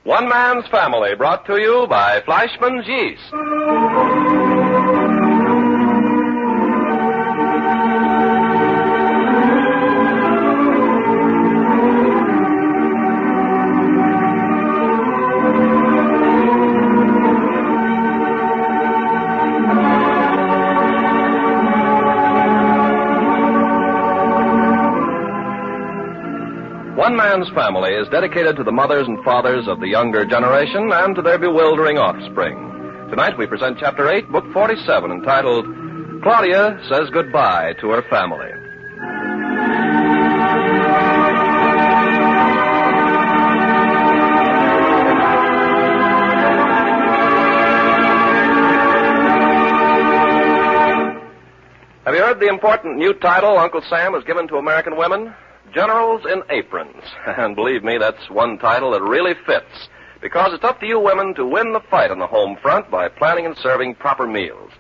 One Man's Family, brought to you by Fleischmann's Yeast. One Man's Family is dedicated to the mothers and fathers of the younger generation and to their bewildering offspring. Tonight we present Chapter 8, Book 47, entitled, Claudia Says Goodbye to Her Family. Have you heard the important new title Uncle Sam has given to American women? Generals in Aprons. And believe me, that's one title that really fits, because it's up to you women to win the fight on the home front by planning and serving proper meals.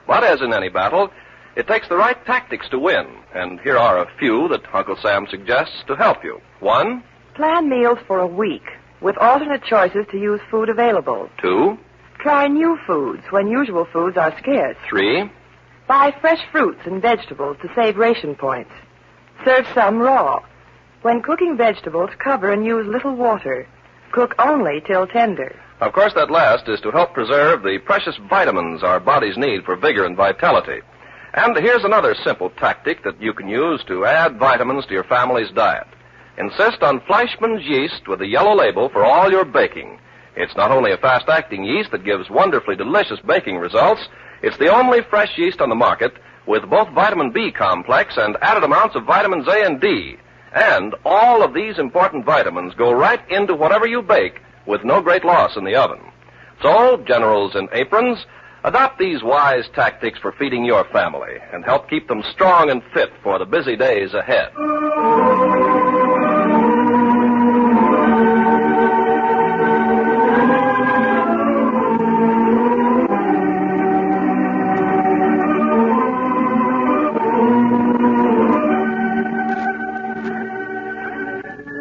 But as in any battle, it takes the right tactics to win, and here are a few that Uncle Sam suggests to help you. 1. Plan meals for a week, with alternate choices to use food available. 2. Try new foods when usual foods are scarce. 3. Buy fresh fruits and vegetables to save ration points. Serve some raw. When cooking vegetables, cover and use little water. Cook only till tender. Of course, that last is to help preserve the precious vitamins our bodies need for vigor and vitality. And here's another simple tactic that you can use to add vitamins to your family's diet. Insist on Fleischmann's yeast with the yellow label for all your baking. It's not only a fast-acting yeast that gives wonderfully delicious baking results, it's the only fresh yeast on the market with both vitamin B complex and added amounts of vitamins A and D. And all of these important vitamins go right into whatever you bake with no great loss in the oven. So, generals in aprons, adopt these wise tactics for feeding your family and help keep them strong and fit for the busy days ahead.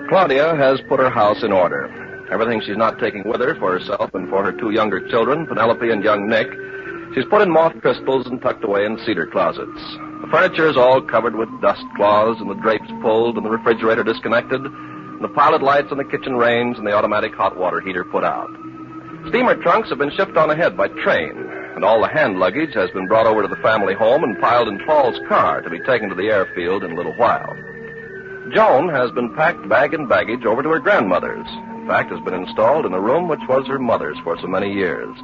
Claudia has put her house in order. Everything she's not taking with her for herself and for her 2 younger children, Penelope and young Nick, she's put in moth crystals and tucked away in cedar closets. The furniture is all covered with dust cloths and the drapes pulled and the refrigerator disconnected, and the pilot lights on the kitchen range and the automatic hot water heater put out. Steamer trunks have been shipped on ahead by train, and all the hand luggage has been brought over to the family home and piled in Paul's car to be taken to the airfield in a little while. Joan has been packed bag and baggage over to her grandmother's. In fact, has been installed in a room which was her mother's for so many years.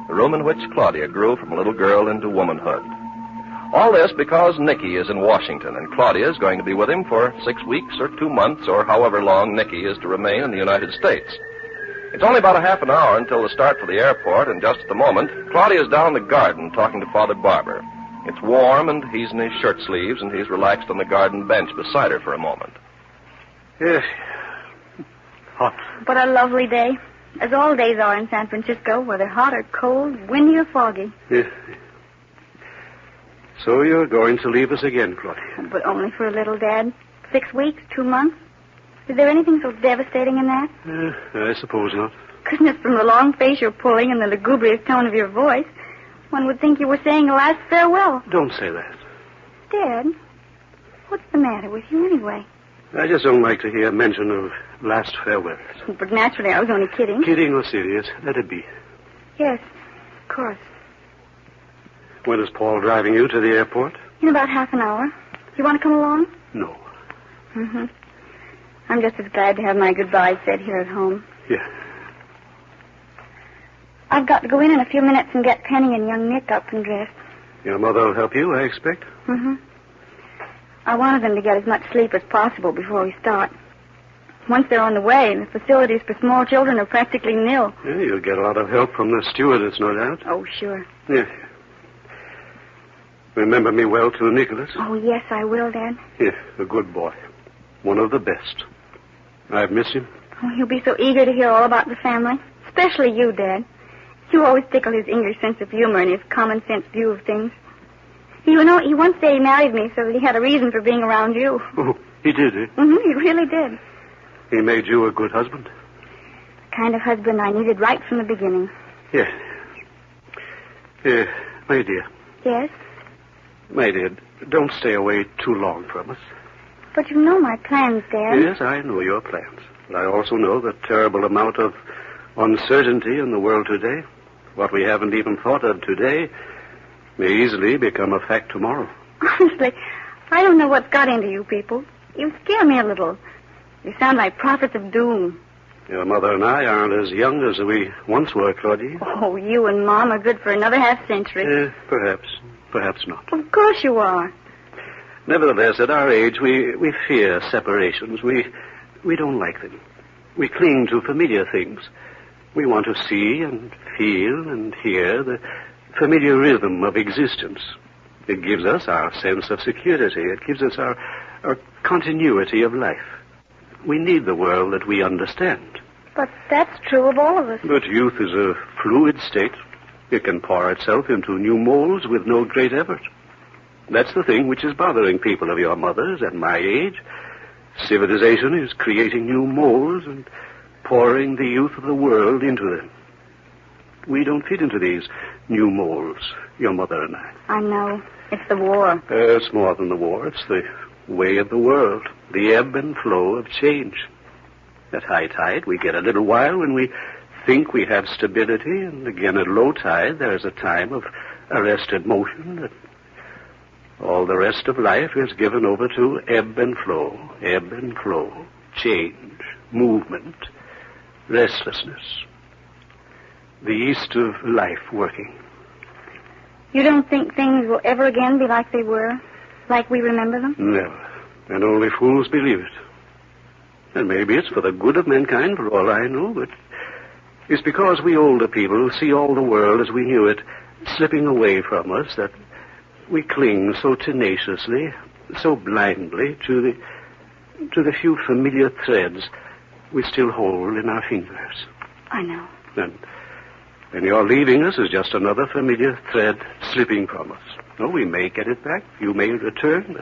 The room in which Claudia grew from a little girl into womanhood. All this because Nicky is in Washington, and Claudia is going to be with him for 6 weeks or 2 months or however long Nicky is to remain in the United States. It's only about a half an hour until the start for the airport, and just at the moment, Claudia is down in the garden talking to Father Barber. It's warm, and he's in his shirt sleeves, and he's relaxed on the garden bench beside her for a moment. Yes. Hot. What a lovely day. As all days are in San Francisco, whether hot or cold, windy or foggy. Yes. So you're going to leave us again, Claudia. But only for a little, Dad. 6 weeks, 2 months. Is there anything so devastating in that? I suppose not. Goodness, from the long face you're pulling and the lugubrious tone of your voice, one would think you were saying a last farewell. Don't say that. Dad, what's the matter with you anyway? I just don't like to hear mention of last farewells. But naturally, I was only kidding. Kidding or serious, let it be. Yes, of course. When is Paul driving you to the airport? In about half an hour. You want to come along? No. Mm-hmm. I'm just as glad to have my goodbyes said here at home. Yeah. I've got to go in a few minutes and get Penny and young Nick up and dressed. Your mother will help you, I expect? Mm-hmm. I wanted them to get as much sleep as possible before we start. Once they're on the way, the facilities for small children are practically nil. Yeah, you'll get a lot of help from the stewardess, no doubt. Oh, sure. Yeah. Remember me well to Nicholas? Oh, yes, I will, Dad. Yeah, a good boy. One of the best. I've missed him. Oh, he'll be so eager to hear all about the family. Especially you, Dad. You always tickle his English sense of humor and his common sense view of things. You know, he once said he married me so that he had a reason for being around you. Oh, he did, eh? Mm-hmm, he really did. He made you a good husband? kind of husband I needed right from the beginning. Yes. My dear. Yes? My dear, don't stay away too long from us. But you know my plans, Dad. Yes, I know your plans. But I also know the terrible amount of uncertainty in the world today. What we haven't even thought of today may easily become a fact tomorrow. Honestly, I don't know what's got into you people. You scare me a little. You sound like prophets of doom. Your mother and I aren't as young as we once were, Claudia. Oh, you and Mom are good for another half-century. Perhaps not. Of course you are. Nevertheless, at our age, we fear separations. We don't like them. We cling to familiar things. We want to see and feel and hear the familiar rhythm of existence. It gives us our sense of security. It gives us our continuity of life. We need the world that we understand. But that's true of all of us. But youth is a fluid state. It can pour itself into new molds with no great effort. That's the thing which is bothering people of your mother's and my age. Civilization is creating new molds and pouring the youth of the world into them. We don't fit into these new molds, your mother and I. I know. It's the war. It's more than the war. It's the way of the world, the ebb and flow of change. At high tide, we get a little while when we think we have stability, and again at low tide, there's a time of arrested motion. All the rest of life is given over to ebb and flow, change, movement, restlessness. The yeast of life working. You don't think things will ever again be like they were? Like we remember them? Never. And only fools believe it. And maybe it's for the good of mankind, for all I know, but it's because we older people who see all the world as we knew it slipping away from us that we cling so tenaciously, so blindly to the few familiar threads we still hold in our fingers. I know. And your leaving us is just another familiar thread slipping from us. No, we may get it back. You may return,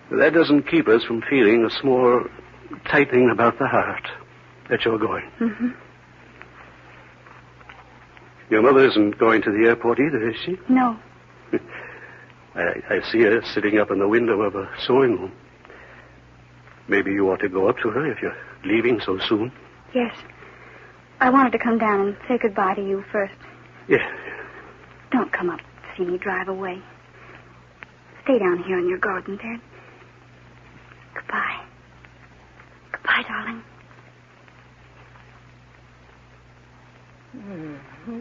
but that doesn't keep us from feeling a small tightening about the heart that you're going. Mm-hmm. Your mother isn't going to the airport either, is she? No. I see her sitting up in the window of a sewing room. Maybe you ought to go up to her if you're leaving so soon. Yes. I wanted to come down and say goodbye to you first. Yes. Don't come up to see me drive away. Stay down here in your garden, Dad. Goodbye. Goodbye, darling.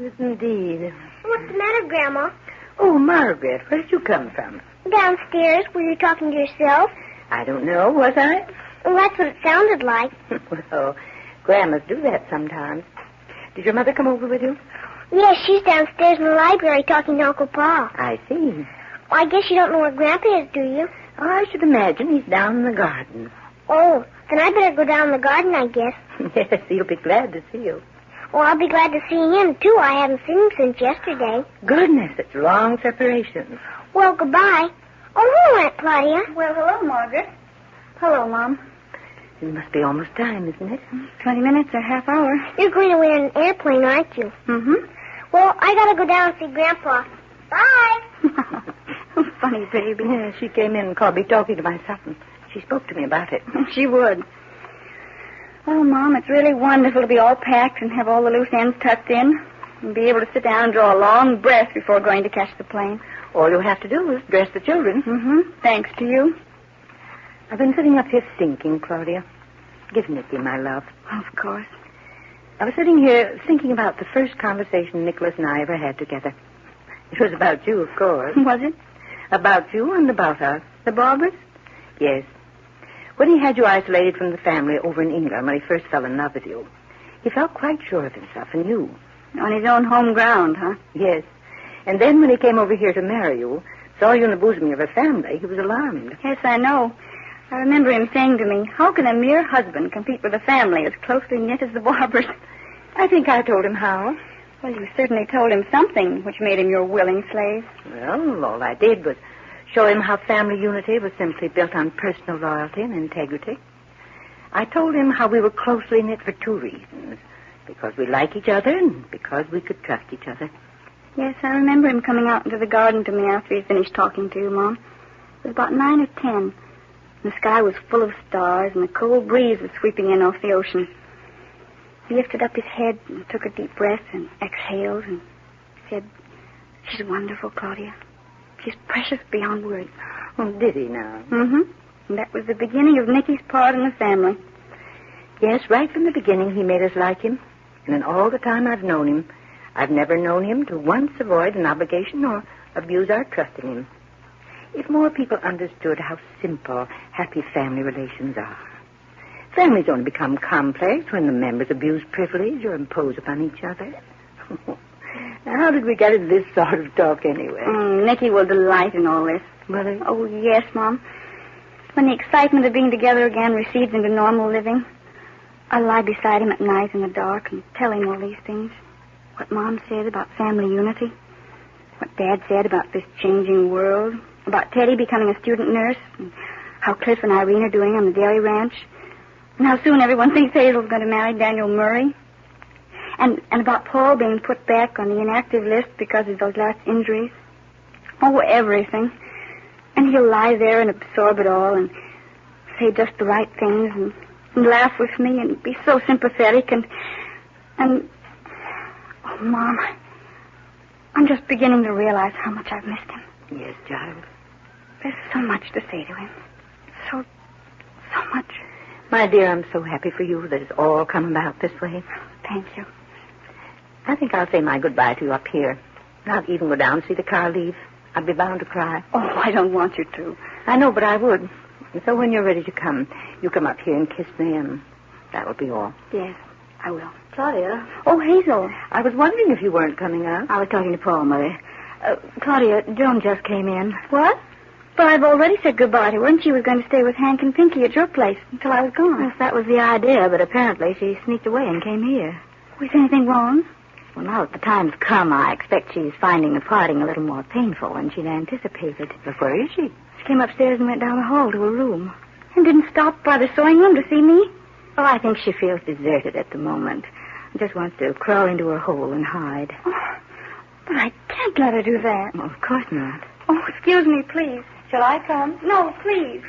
Yes, indeed. What's the matter, Grandma? Oh, Margaret, where did you come from? Downstairs. Were you talking to yourself? I don't know, was I? Well, that's what it sounded like. Well, grandmas do that sometimes. Did your mother come over with you? Yes, she's downstairs in the library talking to Uncle Pa. I see. Well, I guess you don't know where Grandpa is, do you? Oh, I should imagine he's down in the garden. Oh, then I better go down in the garden, I guess. Yes, he'll be glad to see you. Well, I'll be glad to see him, too. I haven't seen him since yesterday. Goodness, it's a long separation. Well, goodbye. Oh, hello, Aunt Claudia. Well, hello, Margaret. Hello, Mom. It must be almost time, isn't it? 20 minutes or half hour. You're going away on an airplane, aren't you? Mm-hmm. Well, I gotta go down and see Grandpa. Bye. Funny baby. Yeah, she came in and called me talking to my son. She spoke to me about it. She would. Oh, Mom, it's really wonderful to be all packed and have all the loose ends tucked in and be able to sit down and draw a long breath before going to catch the plane. All you have to do is dress the children. Mm-hmm. Thanks to you. I've been sitting up here thinking, Claudia. Give Nicky my love. Of course. I was sitting here thinking about the first conversation Nicholas and I ever had together. It was about you, of course. Was it? About you and about us. The Barbers? Yes. When he had you isolated from the family over in England when he first fell in love with you, he felt quite sure of himself and you. On his own home ground, huh? Yes. And then when he came over here to marry you, saw you in the bosom of a family, he was alarmed. Yes, I know. I remember him saying to me, how can a mere husband compete with a family as closely knit as the Barbers? I think I told him how. Well, you certainly told him something which made him your willing slave. Well, all I did was show him how family unity was simply built on personal loyalty and integrity. I told him how we were closely knit for two reasons. Because we like each other and because we could trust each other. Yes, I remember him coming out into the garden to me after he finished talking to you, Mom. It was about 9 or 10. The sky was full of stars, and a cold breeze was sweeping in off the ocean. He lifted up his head and took a deep breath and exhaled and said, "She's wonderful, Claudia. She's precious beyond words." Oh, did he now? Mm-hmm. And that was the beginning of Nicky's part in the family. Yes, right from the beginning he made us like him. And in all the time I've known him, I've never known him to once avoid an obligation or abuse our trust in him. If more people understood how simple, happy family relations are. Families only become complex when the members abuse privilege or impose upon each other. Now, how did we get into this sort of talk anyway? Nicky will delight in all this. Mother? Oh, yes, Mom. When the excitement of being together again recedes into normal living, I'll lie beside him at night in the dark and tell him all these things. What Mom said about family unity. What Dad said about this changing world. About Teddy becoming a student nurse. And how Cliff and Irene are doing on the dairy ranch. And how soon everyone thinks Hazel's going to marry Daniel Murray. And about Paul being put back on the inactive list because of those last injuries. Oh, everything. And he'll lie there and absorb it all and say just the right things and laugh with me and be so sympathetic and oh, Mom, I'm just beginning to realize how much I've missed him. Yes, child. There's so much to say to him. So much. My dear, I'm so happy for you that it's all come about this way. Thank you. I think I'll say my goodbye to you up here. Not even go down and see the car leave. I'd be bound to cry. Oh, I don't want you to. I know, but I would. And so when you're ready to come, you come up here and kiss me, and that will be all. Yes, I will. Claudia? Oh, Hazel. I was wondering if you weren't coming out. I was talking to Paul, Mother. Claudia, Joan just came in. What? But I've already said goodbye to her, and she was going to stay with Hank and Pinky at your place until I was gone. Yes, that was the idea, but apparently she sneaked away and came here. Was anything wrong? Well, now that the time's come, I expect she's finding the parting a little more painful than she'd anticipated. But where is she? She came upstairs and went down the hall to her room. And didn't stop by the sewing room to see me? Oh, I think she feels deserted at the moment. Just wants to crawl into her hole and hide. Oh, but I can't let her do that. Well, of course not. Oh, excuse me, please. Shall I come? No, please.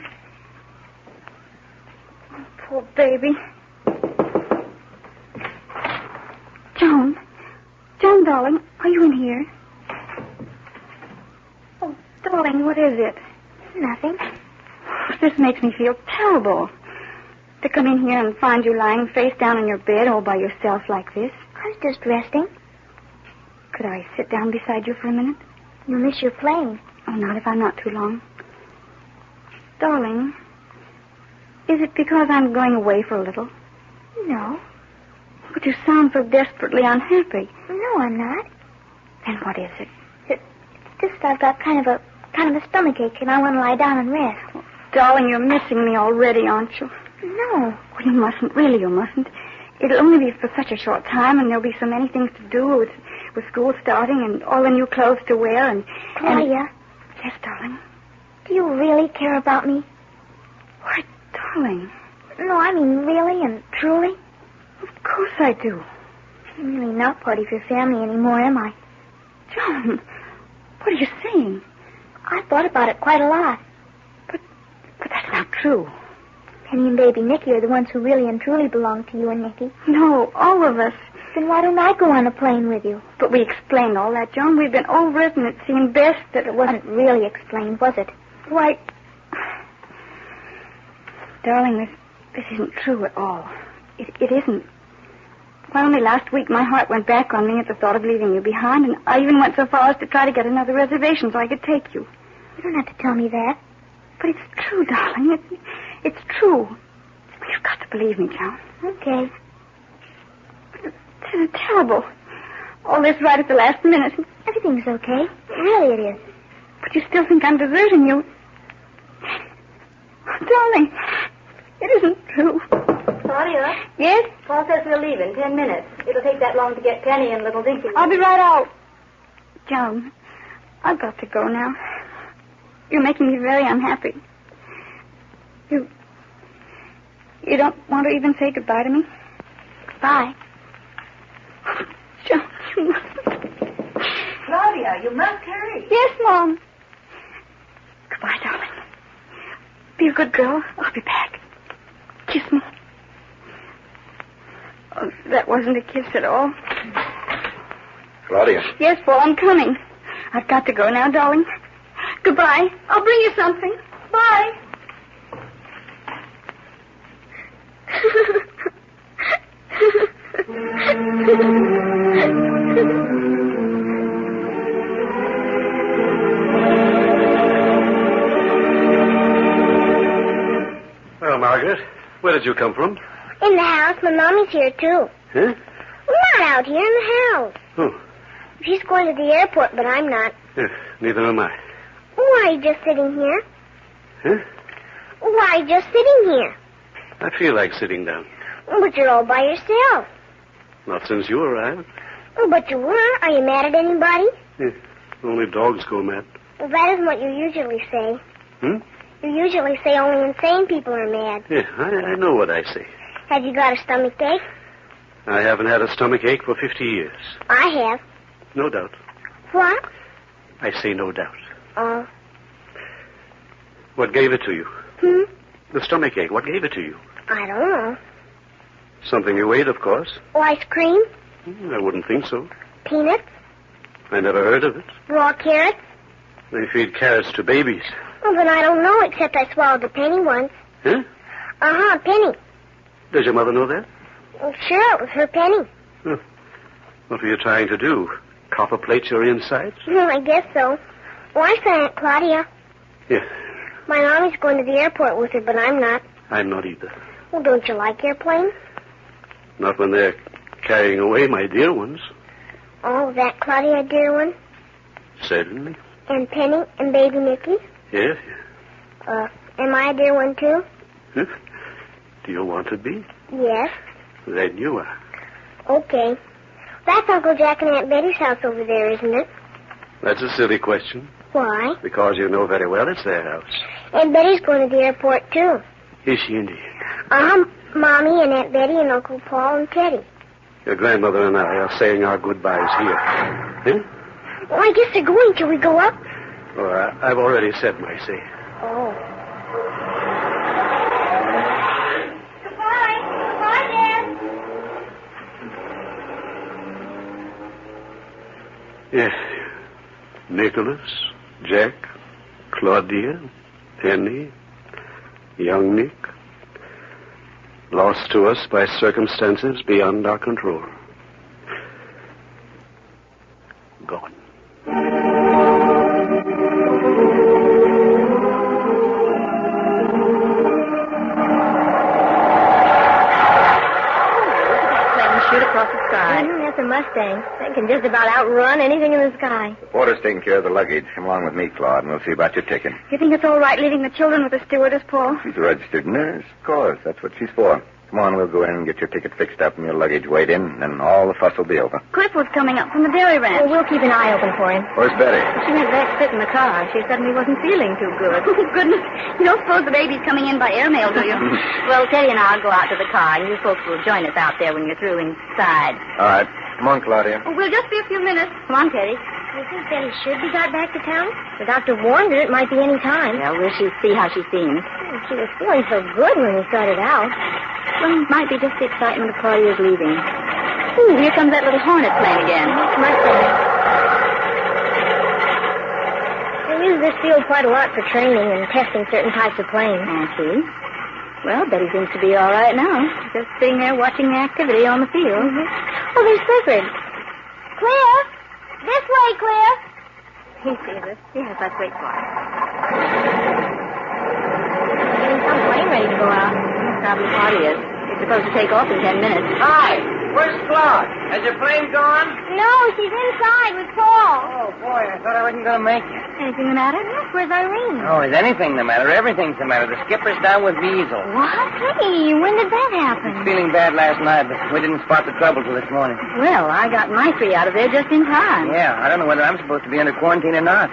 Oh, poor baby. Joan, darling, are you in here? Oh, darling, what is it? Nothing. This makes me feel terrible. To come in here and find you lying face down in your bed all by yourself like this. I was just resting. Could I sit down beside you for a minute? You'll miss your playing. Oh, not if I'm not too long. Darling, is it because I'm going away for a little? No. But you sound so desperately unhappy. No, I'm not. Then what is it? It's just I've got kind of a stomachache and I want to lie down and rest. Oh, darling, you're missing me already, aren't you? No. Oh, you mustn't. Really, you mustn't. It'll only be for such a short time, and there'll be so many things to do with school starting and all the new clothes to wear and... Claudia. Yes, darling. Do you really care about me? Why, darling. No, I mean really and truly. Of course I do. I'm really not part of your family anymore, am I? Joan, what are you saying? I've thought about it quite a lot. But that's not true. Penny and baby Nicky are the ones who really and truly belong to you and Nicky. No, all of us. Then why don't I go on a plane with you? But we explained all that, Joan. We've been over it, and it seemed best that it wasn't really explained, was it? Why, darling, this isn't true at all. It isn't. Why, only last week my heart went back on me at the thought of leaving you behind, and I even went so far as to try to get another reservation so I could take you. You don't have to tell me that. But it's true, darling. It's true. You've got to believe me, Joan. Okay. This is terrible. All this right at the last minute. Everything's okay. Really it is. But you still think I'm deserting you. Oh, darling, it isn't true. Claudia? Yes? Paul says we'll leave in 10 minutes. It'll take that long to get Penny and little Dinky. I'll be right out. Joan, I've got to go now. You're making me very unhappy. You don't want to even say goodbye to me? Goodbye. Claudia, you must hurry. Yes, Mom. Goodbye, darling. Be a good girl. I'll be back. Kiss me. Oh, that wasn't a kiss at all. Claudia. Yes, Paul, I'm coming. I've got to go now, darling. Goodbye. I'll bring you something. Bye. Well, Margaret, where did you come from? In the house. My mommy's here, too. Huh? We're not out here in the house. Oh, She's going to the airport, but I'm not. neither am I. Why are you just sitting here? Huh? Why are you just sitting here? I feel like sitting down. But you're all by yourself. Not since you arrived. But you were. Are you mad at anybody? Only dogs go mad. Well, that isn't what you usually say. Hmm? You usually say only insane people are mad. Yeah, I know what I say. Have you got a stomach ache? I haven't had a stomach ache for 50 years. I have. No doubt. What? I say no doubt. Oh. What gave it to you? The stomach ache. What gave it to you? I don't know. Something you ate, of course. Oh, ice cream? I wouldn't think so. Peanuts? I never heard of it. Raw carrots? They feed carrots to babies. Oh, then I don't know, except I swallowed a penny once. Huh? A penny. Does your mother know that? Well, sure, it was her penny. What were you trying to do? Copper plate your insides? I guess so. Oh, I saw Aunt Claudia. Yeah, My mommy's going to the airport with her, but I'm not. I'm not either. Well, don't you like airplanes? Not when they're carrying away my dear ones. Oh, that Claudia, dear one? Certainly. And Penny and baby Mickey? Yes. Am I a dear one, too? Huh? Do you want to be? Yes. Then you are. Okay. That's Uncle Jack and Aunt Betty's house over there, isn't it? That's a silly question. Why? Because you know very well it's their house. Aunt Betty's going to the airport, too. Is she indeed? Mommy and Aunt Betty and Uncle Paul and Teddy. Your grandmother and I are saying our goodbyes here. Huh? Well, I guess they're going. Shall we go up? Oh, I've already said my say. Oh. Goodbye. Goodbye, Dad. Yes. Nicholas, Jack, Claudia, Penny, young Nick. Lost to us by circumstances beyond our control. Gone. Shoot across the sky. That's a Mustang. That can just about outrun anything in the sky. The porter's taking care of the luggage. Come along with me, Claude, and we'll see about your ticket. You think it's all right leaving the children with the stewardess, Paul? She's a registered nurse, of course. That's what she's for. Come on, we'll go in and get your ticket fixed up and your luggage weighed in, and then all the fuss will be over. Cliff was coming up from the dairy ranch. Well, we'll keep an eye open for him. Where's Betty? She went back to sit in the car. She suddenly wasn't feeling too good. Oh, goodness. You don't suppose the baby's coming in by airmail, do you? Well, Teddy and I'll go out to the car, and you folks will join us out there when you're through inside. All right. Come on, Claudia. Oh, we'll just be a few minutes. Come on, Teddy. Do you think Betty should be got back to town? The doctor warned her it might be any time. Well, we'll see how she seems. She was feeling so good when we started out. Well, it might be just the excitement of Claudia's leaving. Ooh, here comes that little hornet plane again. Mustang. They use this field quite a lot for training and testing certain types of planes. I see. Well, Betty seems to be all right now. Just sitting there watching the activity on the field. Oh, there's Clifford. Cliff! This way, Cliff! He sees us. Yes, let's wait for him. Getting some plane ready to go out. Probably Claudia's. He's supposed to take off in 10 minutes. Hi, where's Claude? Has your plane gone? No, she's inside with Paul. Oh, boy, I thought I wasn't going to make it. Anything the matter? Yes, where's Irene? Oh, is anything the matter? Everything's the matter. The skipper's down with Weasel. What? Hey, when did that happen? Feeling bad last night, but we didn't spot the trouble till this morning. Well, I got my three out of there just in time. Yeah, I don't know whether I'm supposed to be under quarantine or not.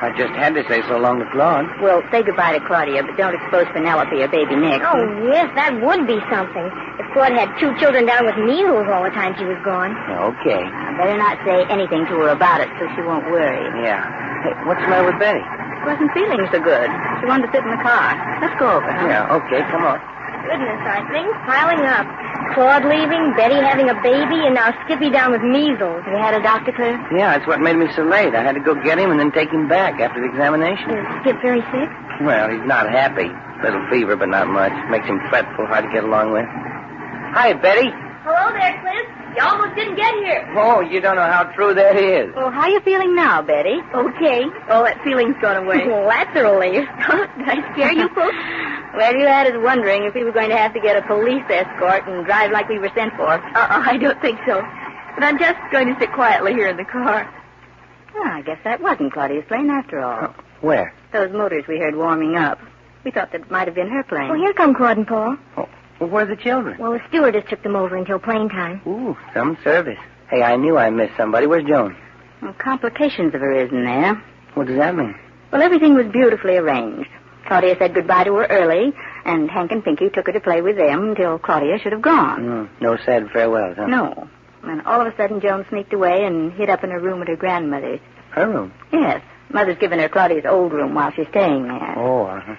I just had to say so long to Claude. Well, say goodbye to Claudia, but don't expose Penelope or baby Nick. Oh, yes, that would be something. If Claude had 2 children down with measles all the time she was gone. Okay. I better not say anything to her about it so she won't worry. Yeah. Hey, what's the matter with Betty? She wasn't feeling so good. She wanted to sit in the car. Let's go over, huh? Yeah, okay, come on. Goodness, are things piling up? Claude leaving, Betty having a baby, and now Skippy down with measles. Have you had a doctor, Cliff? Yeah, that's what made me so late. I had to go get him and then take him back after the examination. Is Skip very sick? Well, he's not happy. Little fever, but not much. Makes him fretful, hard to get along with. Hi, Betty. Hello there, Cliff. You almost didn't get here. Oh, you don't know how true that is. Well, how are you feeling now, Betty? Okay. Oh, that feeling's gone away. Well, that's a relief. Did I scare you folks? Well, you had us wondering if we were going to have to get a police escort and drive like we were sent for. I don't think so. But I'm just going to sit quietly here in the car. Well, I guess that wasn't Claudia's plane after all. Where? Those motors we heard warming up. We thought that it might have been her plane. Well, here come Claude and Paul. Oh, well, where are the children? Well, the stewardess took them over until plane time. Ooh, some service. Hey, I knew I missed somebody. Where's Joan? Well, complications have arisen there. What does that mean? Well, everything was beautifully arranged. Claudia said goodbye to her early, and Hank and Pinky took her to play with them until Claudia should have gone. No sad farewells, huh? No. And all of a sudden, Joan sneaked away and hid up in her room at her grandmother's. Her room? Yes. Mother's given her Claudia's old room while she's staying there. Oh, uh-huh.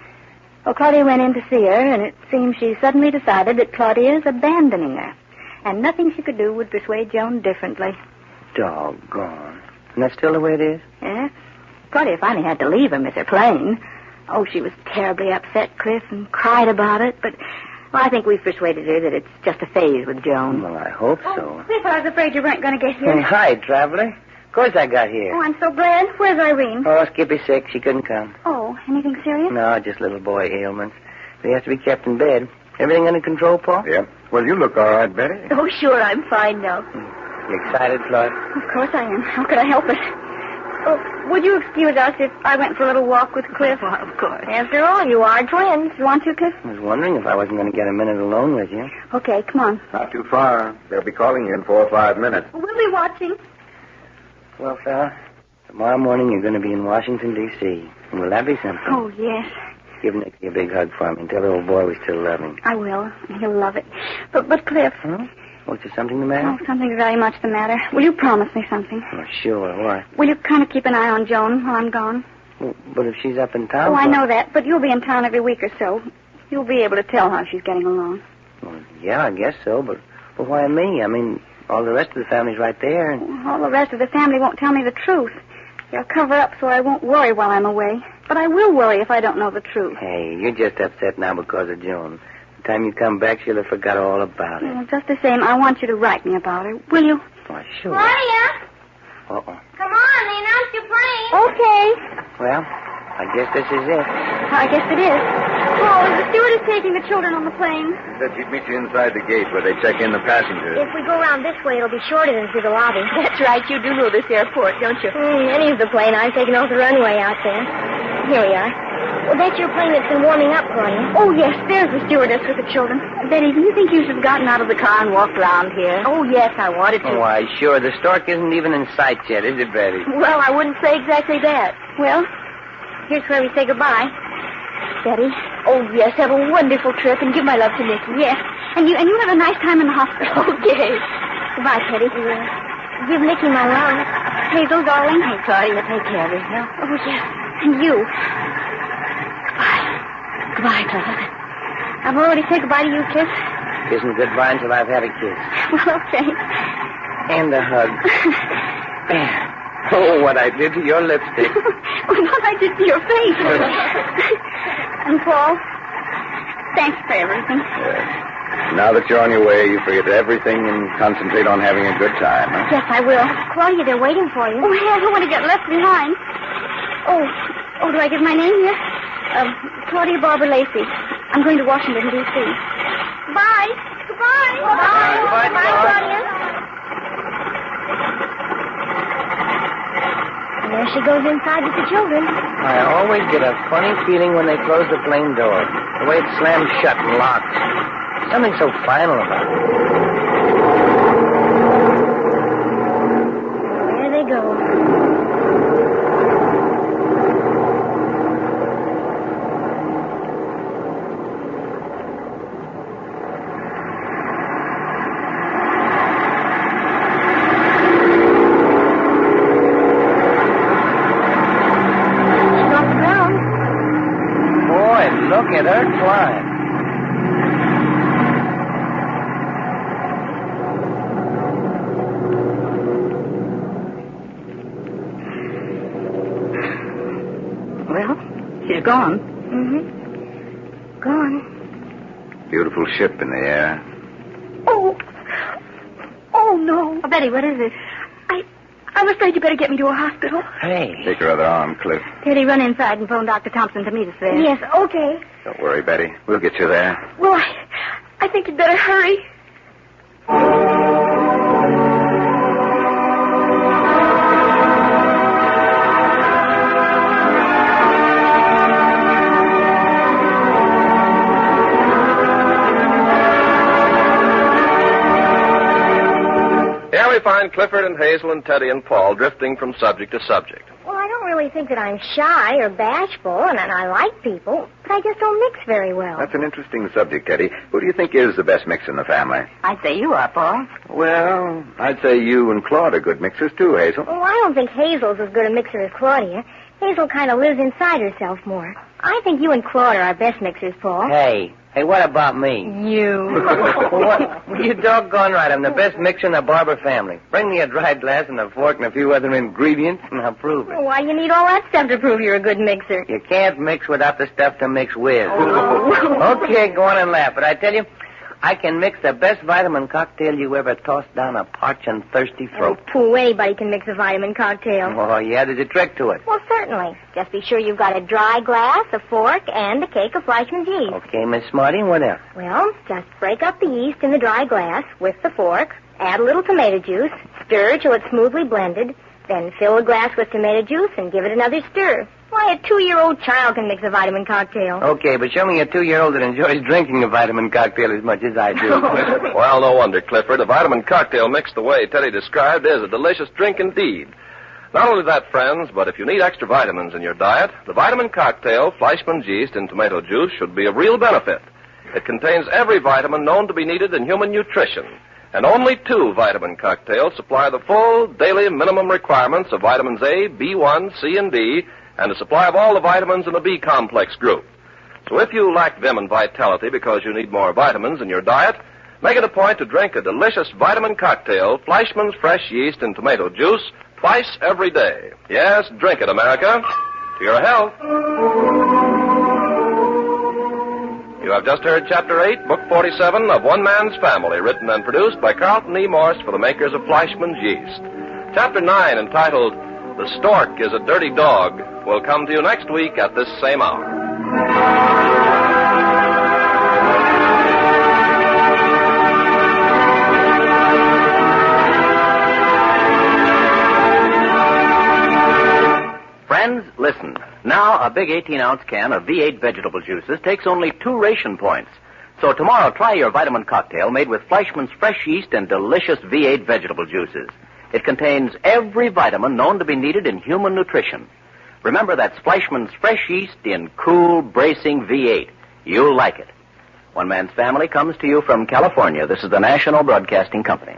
Well, Claudia went in to see her, and it seems she suddenly decided that Claudia's abandoning her. And nothing she could do would persuade Joan differently. Doggone. And that's still the way it is? Yes. Claudia finally had to leave her, miss her plane. Oh, she was terribly upset, Cliff, and cried about it, but I think we've persuaded her that it's just a phase with Joan. Well, I hope so. Cliff, I was afraid you weren't going to get here. Hey, hi, traveler. Of course I got here. Oh, I'm so glad. Where's Irene? Oh, Skippy's sick. She couldn't come. Oh, anything serious? No, just little boy ailments. He has to be kept in bed. Everything under control, Paul? Yep. Well, you look all right, Betty. Oh, sure, I'm fine now. You excited, Claude? Of course I am. How could I help it? Oh, would you excuse us if I went for a little walk with Cliff? Well, of course. After all, you are twins. You want to, Cliff? I was wondering if I wasn't going to get a minute alone with you. Okay, come on. Not too far. They'll be calling you in 4 or 5 minutes. We'll be watching. Well, fella, tomorrow morning you're going to be in Washington, D.C. And will that be something? Oh, yes. Give Nicky a big hug for me and tell the old boy we still love him. I will. He'll love it. But Cliff. Huh? Oh, is there something the matter? Oh, something's very much the matter. Will you promise me something? Oh, sure. What? Will you kind of keep an eye on Joan while I'm gone? Well, but if she's up in town... Oh, I know that, but you'll be in town every week or so. You'll be able to tell how she's getting along. Well, yeah, I guess so, but why me? I mean, all the rest of the family's right there. And... All the rest of the family won't tell me the truth. They'll cover up so I won't worry while I'm away. But I will worry if I don't know the truth. Hey, you're just upset now because of Joan. The time you come back, she'll have forgot all about it. Well, just the same, I want you to write me about her. Will you? Oh, sure. Claudia! Uh-oh. Come on, they announced your plane. Okay. Well, I guess this is it. I guess it is. Oh, is the stewardess taking the children on the plane? She said she'd meet you inside the gate where they check in the passengers. If we go around this way, it'll be shorter than through the lobby. That's right. You do know this airport, don't you? Any of the plane. I'm taking off the runway out there. Here we are. Well, that's your plane that's been warming up, Claudia. Oh, yes, there's the stewardess with the children. Betty, do you think you should have gotten out of the car and walked around here? Oh, yes, I wanted to. Oh, why, sure. The stork isn't even in sight yet, is it, Betty? Well, I wouldn't say exactly that. Well, here's where we say goodbye. Betty? Oh, yes, have a wonderful trip and give my love to Nicky. Yes. And you have a nice time in the hospital. Okay. Goodbye, Teddy. Give Nicky my love. Hazel, darling. Hey, Claudia, take care of yourself. Oh, yes. And you. Goodbye, Claudia. I've already said goodbye to you, Cliff. Isn't goodbye until I've had a kiss. Well, okay. And a hug. Oh, what I did to your lipstick. What I did to your face. And Paul, thanks for everything. Now that you're on your way, you forget everything and concentrate on having a good time, huh? Yes, I will. Claudia, they're waiting for you. Oh, I don't want to get left behind. Oh, do I give my name here? Claudia Barbara Lacey. I'm going to Washington, D.C. Bye. Goodbye. Bye. Goodbye, Claudia. And there she goes inside with the children. I always get a funny feeling when they close the plane door. The way it slams shut and locks. Something so final about it. There they go. gone. Mm-hmm. Gone. Beautiful ship in the air. Oh. Oh, no. Oh, Betty, what is it? I'm afraid you better get me to a hospital. Hey. Take your other arm, Cliff. Teddy, run inside and phone Dr. Thompson to meet us there. Yes, okay. Don't worry, Betty. We'll get you there. Well, I think you'd better hurry. Here we find Clifford and Hazel and Teddy and Paul drifting from subject to subject. Well, I don't really think that I'm shy or bashful, and I like people, but I just don't mix very well. That's an interesting subject, Teddy. Who do you think is the best mix in the family? I'd say you are, Paul. Well, I'd say you and Claude are good mixers, too, Hazel. Well, I don't think Hazel's as good a mixer as Claudia. Hazel kind of lives inside herself more. I think you and Claude are our best mixers, Paul. Hey, what about me? You. You doggone right. I'm the best mixer in the Barber family. Bring me a dry glass and a fork and a few other ingredients, and I'll prove it. Why, you need all that stuff to prove you're a good mixer. You can't mix without the stuff to mix with. Okay, go on and laugh. But I tell you, I can mix the best vitamin cocktail you ever tossed down a parched and thirsty throat. Oh, pooh, anybody can mix a vitamin cocktail. Oh, yeah, there's a trick to it. Well, certainly. Just be sure you've got a dry glass, a fork, and a cake of Fleischmann's yeast. Okay, Miss Smarty, what else? Well, just break up the yeast in the dry glass with the fork, add a little tomato juice, stir till it's smoothly blended, then fill the glass with tomato juice and give it another stir. Why, a 2-year-old child can mix a vitamin cocktail. Okay, but show me a 2-year-old that enjoys drinking a vitamin cocktail as much as I do. Well, no wonder, Clifford. A vitamin cocktail mixed the way Teddy described is a delicious drink indeed. Not only that, friends, but if you need extra vitamins in your diet, the vitamin cocktail, Fleischmann's yeast, and tomato juice should be of real benefit. It contains every vitamin known to be needed in human nutrition. And only 2 vitamin cocktails supply the full daily minimum requirements of vitamins A, B1, C, and D, and a supply of all the vitamins in the B complex group. So if you lack vim and vitality because you need more vitamins in your diet, make it a point to drink a delicious vitamin cocktail, Fleischmann's fresh yeast and tomato juice, twice every day. Yes, drink it, America. To your health. You have just heard Chapter 8, Book 47 of One Man's Family, written and produced by Carlton E. Morse for the makers of Fleischmann's yeast. Chapter 9, entitled The Stork is a Dirty Dog, will come to you next week at this same hour. Friends, listen. Now, a big 18-ounce can of V8 vegetable juices takes only 2 ration points. So tomorrow, try your vitamin cocktail made with Fleischmann's fresh yeast and delicious V8 vegetable juices. It contains every vitamin known to be needed in human nutrition. Remember, that's Fleischmann's fresh yeast in cool, bracing V8. You'll like it. One Man's Family comes to you from California. This is the National Broadcasting Company.